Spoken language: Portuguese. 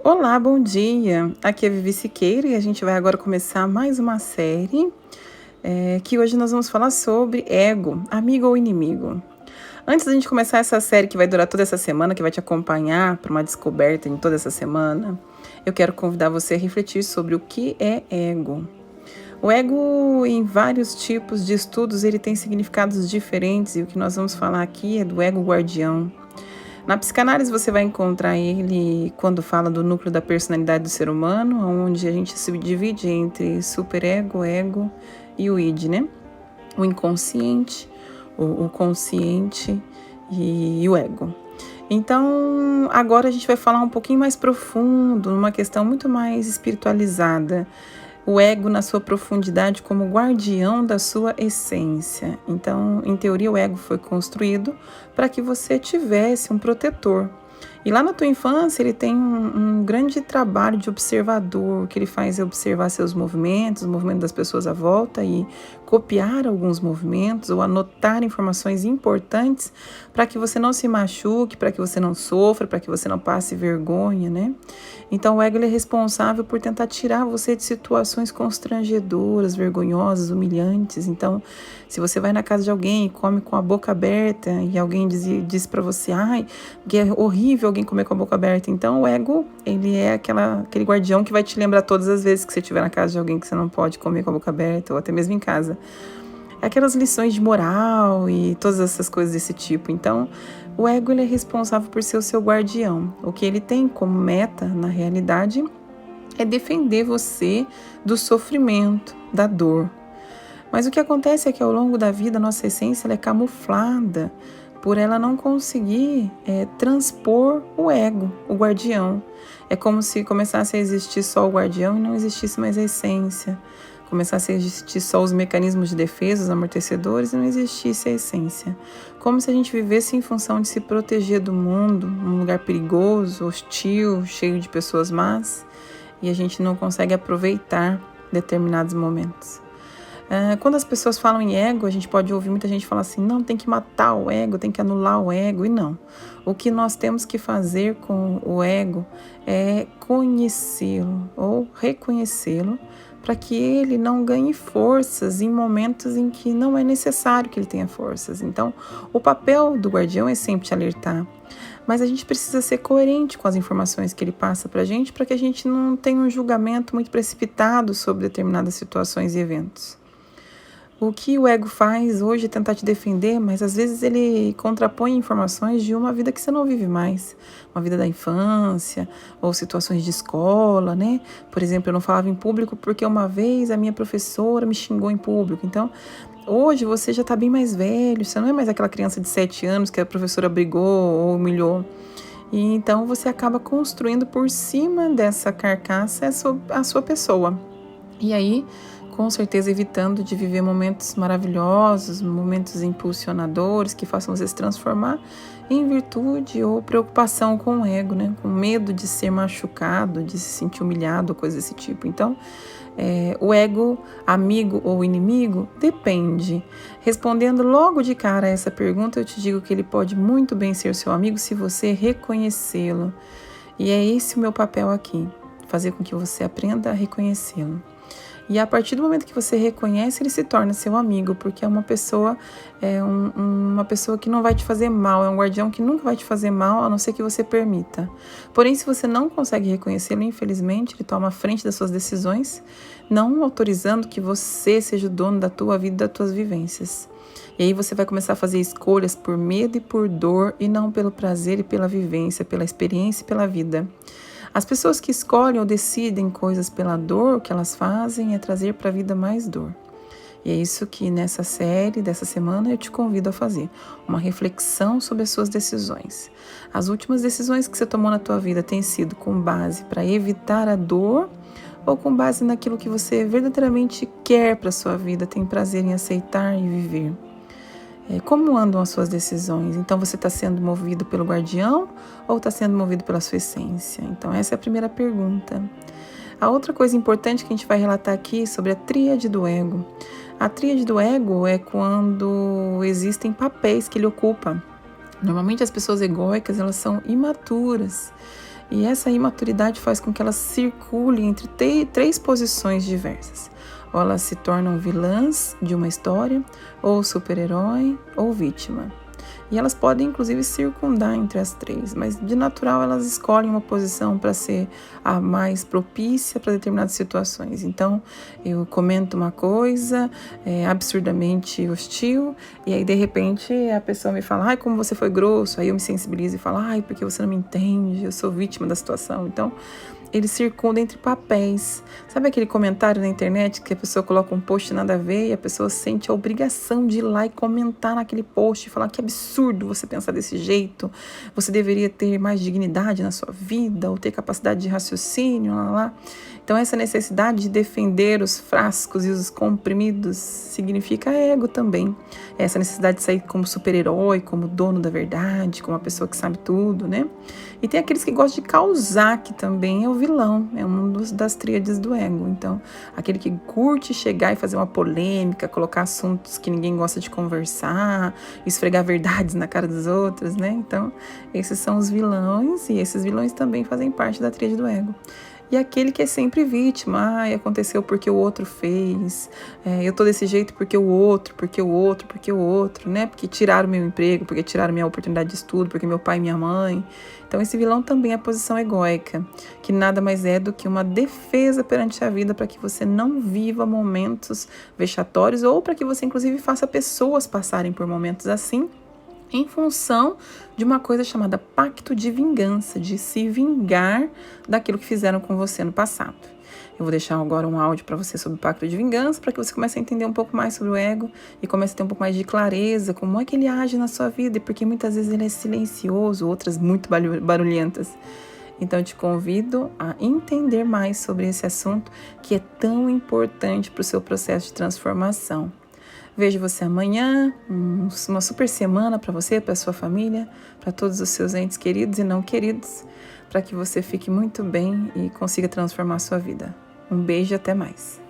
Olá, bom dia! Aqui é Vivi Siqueira e a gente vai agora começar mais uma série que hoje nós vamos falar sobre ego, amigo ou inimigo. Antes da gente começar essa série que vai durar toda essa semana, que vai te acompanhar para uma descoberta em toda essa semana, eu quero convidar você a refletir sobre o que é ego. O ego, em vários tipos de estudos, ele tem significados diferentes e o que nós vamos falar aqui é do ego guardião. Na psicanálise você vai encontrar ele quando fala do núcleo da personalidade do ser humano, onde a gente se divide entre superego, ego e o id, né? O inconsciente, o consciente e o ego. Então, agora a gente vai falar um pouquinho mais profundo, numa questão muito mais espiritualizada. O ego na sua profundidade como guardião da sua essência. Então, em teoria, o ego foi construído para que você tivesse um protetor. E lá na tua infância, ele tem um grande trabalho de observador. O que ele faz é observar seus movimentos, o movimento das pessoas à volta e copiar alguns movimentos ou anotar informações importantes para que você não se machuque, para que você não sofra, para que você não passe vergonha, né? Então, o ego ele é responsável por tentar tirar você de situações constrangedoras, vergonhosas, humilhantes. Então, se você vai na casa de alguém e come com a boca aberta e alguém diz para você, ai, que é horrível alguém comer com a boca aberta. Então, o ego, ele é aquele guardião que vai te lembrar todas as vezes que você estiver na casa de alguém que você não pode comer com a boca aberta ou até mesmo em casa. Aquelas lições de moral e todas essas coisas desse tipo. Então, o ego ele é responsável por ser o seu guardião. O que ele tem como meta, na realidade, é defender você do sofrimento, da dor. Mas o que acontece é que ao longo da vida, a nossa essência ela é camuflada por ela não conseguir transpor o ego, o guardião. É como se começasse a existir só o guardião e não existisse mais a essência. Começasse a existir só os mecanismos de defesa, os amortecedores, e não existisse a essência. Como se a gente vivesse em função de se proteger do mundo, um lugar perigoso, hostil, cheio de pessoas más, e a gente não consegue aproveitar determinados momentos. Quando as pessoas falam em ego, a gente pode ouvir muita gente falar assim, não, tem que matar o ego, tem que anular o ego, e não. O que nós temos que fazer com o ego é conhecê-lo ou reconhecê-lo para que ele não ganhe forças em momentos em que não é necessário que ele tenha forças. Então, o papel do guardião é sempre te alertar, mas a gente precisa ser coerente com as informações que ele passa para que a gente não tenha um julgamento muito precipitado sobre determinadas situações e eventos. O que o ego faz hoje é tentar te defender, mas às vezes ele contrapõe informações de uma vida que você não vive mais, uma vida da infância, ou situações de escola, né? Por exemplo, eu não falava em público porque uma vez a minha professora me xingou em público. Então, hoje você já está bem mais velho, você não é mais aquela criança de 7 anos que a professora brigou ou humilhou. E então você acaba construindo por cima dessa carcaça a sua pessoa. E aí, com certeza, evitando de viver momentos maravilhosos, momentos impulsionadores que façam você se transformar em virtude ou preocupação com o ego, né? Com medo de ser machucado, de se sentir humilhado, coisa desse tipo. Então, o ego, amigo ou inimigo, depende. Respondendo logo de cara a essa pergunta, eu te digo que ele pode muito bem ser seu amigo se você reconhecê-lo. E é esse o meu papel aqui, fazer com que você aprenda a reconhecê-lo. E a partir do momento que você reconhece, ele se torna seu amigo, porque é uma pessoa, uma pessoa que não vai te fazer mal, é um guardião que nunca vai te fazer mal, a não ser que você permita. Porém, se você não consegue reconhecê-lo, infelizmente, ele toma a frente das suas decisões, não autorizando que você seja o dono da tua vida e das tuas vivências. E aí você vai começar a fazer escolhas por medo e por dor, e não pelo prazer e pela vivência, pela experiência e pela vida. As pessoas que escolhem ou decidem coisas pela dor, o que elas fazem é trazer para a vida mais dor. E é isso que nessa série, dessa semana, eu te convido a fazer. Uma reflexão sobre as suas decisões. As últimas decisões que você tomou na tua vida têm sido com base para evitar a dor ou com base naquilo que você verdadeiramente quer para a sua vida, tem prazer em aceitar e viver? Como andam as suas decisões? Então você está sendo movido pelo guardião ou está sendo movido pela sua essência? Então essa é a primeira pergunta. A outra coisa importante que a gente vai relatar aqui sobre a tríade do ego. A tríade do ego é quando existem papéis que ele ocupa. Normalmente as pessoas egóicas elas são imaturas E essa imaturidade faz com que elas circulem entre três posições diversas. Ou elas se tornam vilãs de uma história, ou super-herói, ou vítima. E elas podem, inclusive, circundar entre as três, mas de natural elas escolhem uma posição para ser a mais propícia para determinadas situações. Então, eu comento uma coisa absurdamente hostil, e aí, de repente, a pessoa me fala, ai, como você foi grosso, aí eu me sensibilizo e falo, ai, porque você não me entende, eu sou vítima da situação. Então, ele circunda entre papéis. Sabe aquele comentário na internet que a pessoa coloca um post nada a ver e a pessoa sente a obrigação de ir lá e comentar naquele post e falar que absurdo você pensar desse jeito, você deveria ter mais dignidade na sua vida ou ter capacidade de raciocínio, lá. Então essa necessidade de defender os frascos e os comprimidos significa ego também. Essa necessidade de sair como super-herói, como dono da verdade, como uma pessoa que sabe tudo, né? E tem aqueles que gostam de causar, que também é o vilão, é um das tríades do ego. Então, aquele que curte chegar e fazer uma polêmica, colocar assuntos que ninguém gosta de conversar, esfregar verdades na cara dos outros, né? Então, esses são os vilões, e esses vilões também fazem parte da tríade do ego. E aquele que é sempre vítima, aconteceu porque o outro fez, eu tô desse jeito porque o outro, né? Porque tiraram meu emprego, porque tiraram minha oportunidade de estudo, porque meu pai e minha mãe. Então esse vilão também é a posição egóica, que nada mais é do que uma defesa perante a vida para que você não viva momentos vexatórios ou para que você inclusive faça pessoas passarem por momentos assim, em função de uma coisa chamada pacto de vingança, de se vingar daquilo que fizeram com você no passado. Eu vou deixar agora um áudio para você sobre o pacto de vingança, para que você comece a entender um pouco mais sobre o ego e comece a ter um pouco mais de clareza, como é que ele age na sua vida, porque muitas vezes ele é silencioso, outras muito barulhentas. Então eu te convido a entender mais sobre esse assunto que é tão importante para o seu processo de transformação. Vejo você amanhã, uma super semana para você, para sua família, para todos os seus entes queridos e não queridos, para que você fique muito bem e consiga transformar a sua vida. Um beijo e até mais.